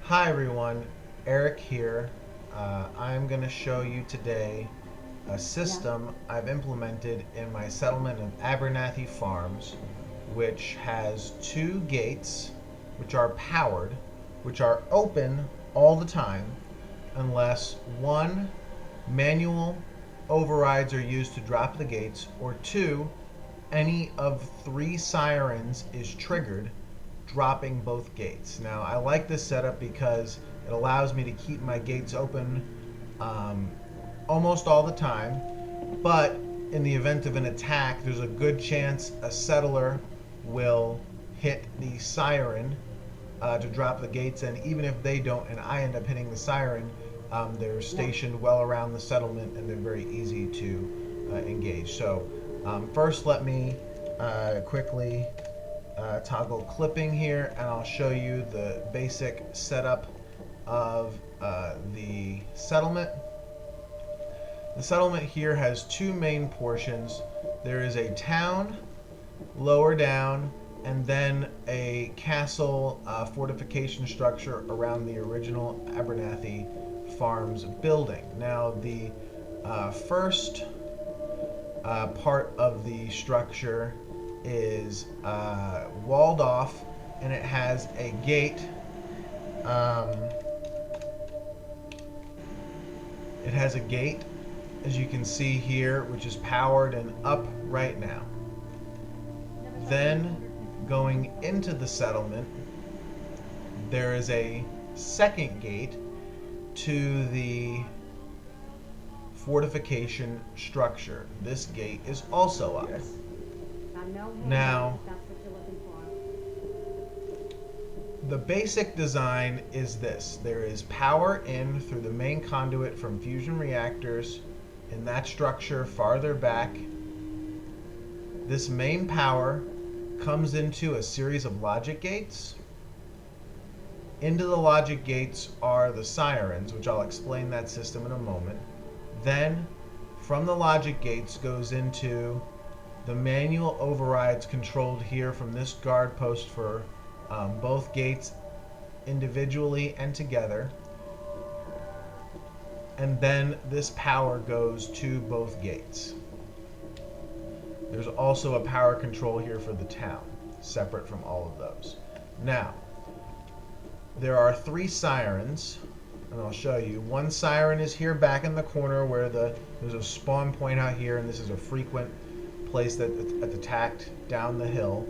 Hi everyone, Eric here. I'm going to show you today a system I've implemented in my settlement of Abernathy Farms, which has two gates which are powered, which are open all the time unless one, manual overrides are used to drop the gates, or two, any of three sirens is triggered, dropping both gates. Now, I like this setup because it allows me to keep my gates open um, almost all the time, but in the event of an attack, there's a good chance a settler will hit the siren to drop the gates, and even if they don't and I end up hitting the siren, they're stationed well around the settlement and they're very easy to engage. So first let me quickly toggle clipping here, and I'll show you the basic setup of the settlement. The settlement here has two main portions. There is a town lower down, and then a castle fortification structure around the original Abernathy Farms building. Now, the first part of the structure is walled off, and it has a gate. It has a gate, as you can see here, which is powered and up right now. Then, going into the settlement, there is a second gate to the fortification structure. This gate is also up. Yes. Now, the basic design is this. There is power in through the main conduit from fusion reactors in that structure farther back. This main power comes into a series of logic gates. Into the logic gates are the sirens, which I'll explain that system in a moment. Then, from the logic gates goes into the manual overrides controlled here from this guard post for both gates individually and together. And then this power goes to both gates. There's also a power control here for the town, separate from all of those. Now, there are three sirens, and I'll show you. One siren is here back in the corner where there's a spawn point out here, and this is a frequent place that's attacked down the hill.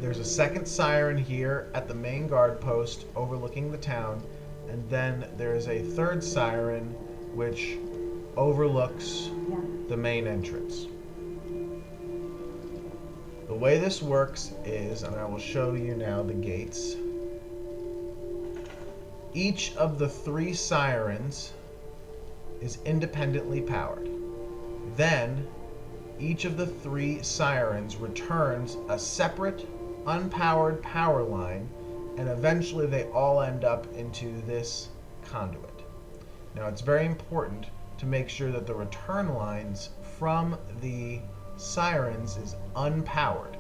There's a second siren here at the main guard post overlooking the town, and then there's a third siren which overlooks the main entrance. The way this works is, and I will show you now the gates, each of the three sirens is independently powered. Then, each of the three sirens returns a separate, unpowered power line, and eventually they all end up into this conduit. Now, it's very important to make sure that the return lines from the sirens is unpowered.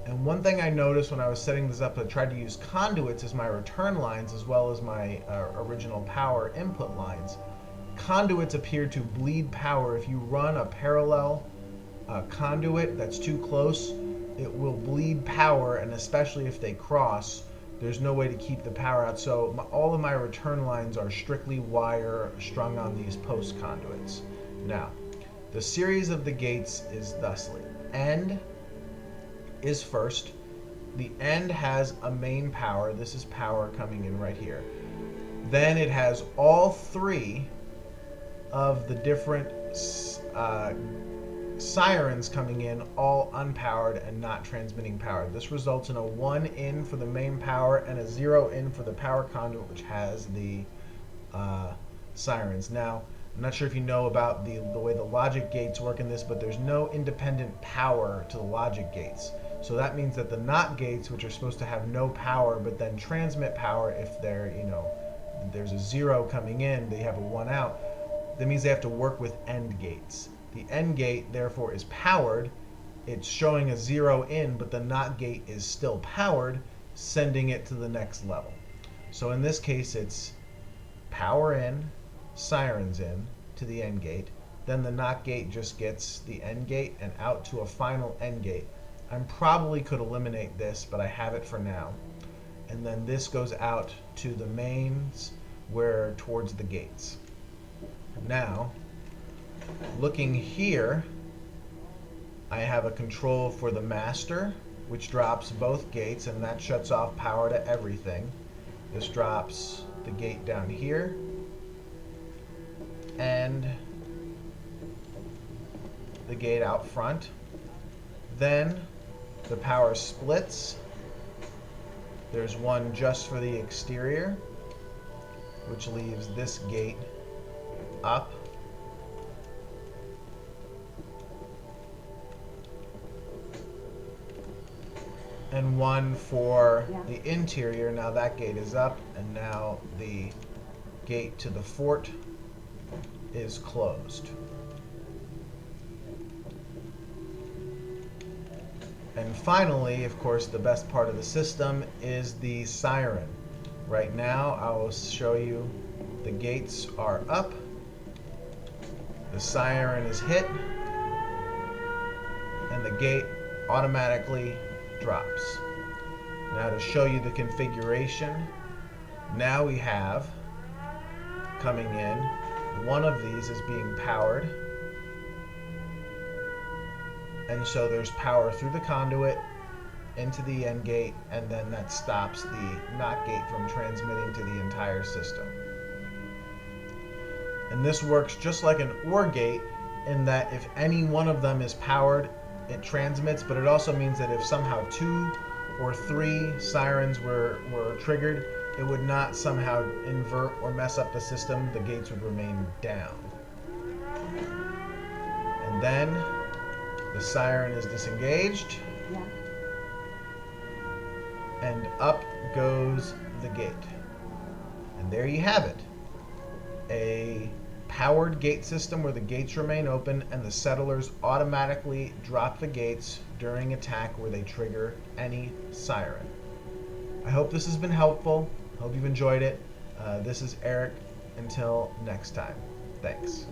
And one thing I noticed when I was setting this up, I tried to use conduits as my return lines as well as my original power input lines. Conduits appear to bleed power. If you run a parallel conduit that's too close, it will bleed power, and especially if they cross, there's no way to keep the power out. So all of my return lines are strictly wire strung on these post conduits. Now, the series of the gates is thusly. End is first. The end has a main power. This is power coming in right here. Then it has all three of the different sirens coming in, all unpowered and not transmitting power. This results in a 1 in for the main power and a 0 in for the power conduit, which has the sirens. Now, I'm not sure if you know about the way the logic gates work in this, but there's no independent power to the logic gates. So that means that the NOT gates, which are supposed to have no power but then transmit power if they're, there's a 0 coming in, they have a 1 out. That means they have to work with end gates. The end gate, therefore, is powered. It's showing a 0 in, but the NOT gate is still powered, sending it to the next level. So in this case, it's power in, sirens in to the end gate. Then the NOT gate just gets the end gate and out to a final end gate. I probably could eliminate this, but I have it for now. And then this goes out to the mains where towards the gates. Now, looking here, I have a control for the master, which drops both gates, and that shuts off power to everything. This drops the gate down here, and the gate out front. Then the power splits. There's one just for the exterior, which leaves this gate up. And one for the interior. Now that gate is up, and now the gate to the fort is closed. And finally, of course, the best part of the system is the siren. Right now, I will show you the gates are up, the siren is hit, and the gate automatically drops. Now to show you the configuration, now we have coming in, one of these is being powered, and so there's power through the conduit into the end gate, and then that stops the NOT gate from transmitting to the entire system. And this works just like an OR gate in that if any one of them is powered, it transmits, but it also means that if somehow 2 or 3 sirens were triggered, it would not somehow invert or mess up the system. The gates would remain down. And then the siren is disengaged, and up goes the gate. And there you have it. A powered gate system where the gates remain open and the settlers automatically drop the gates during attack where they trigger any siren. I hope this has been helpful. Hope you've enjoyed it. This is Eric. Until next time. Thanks.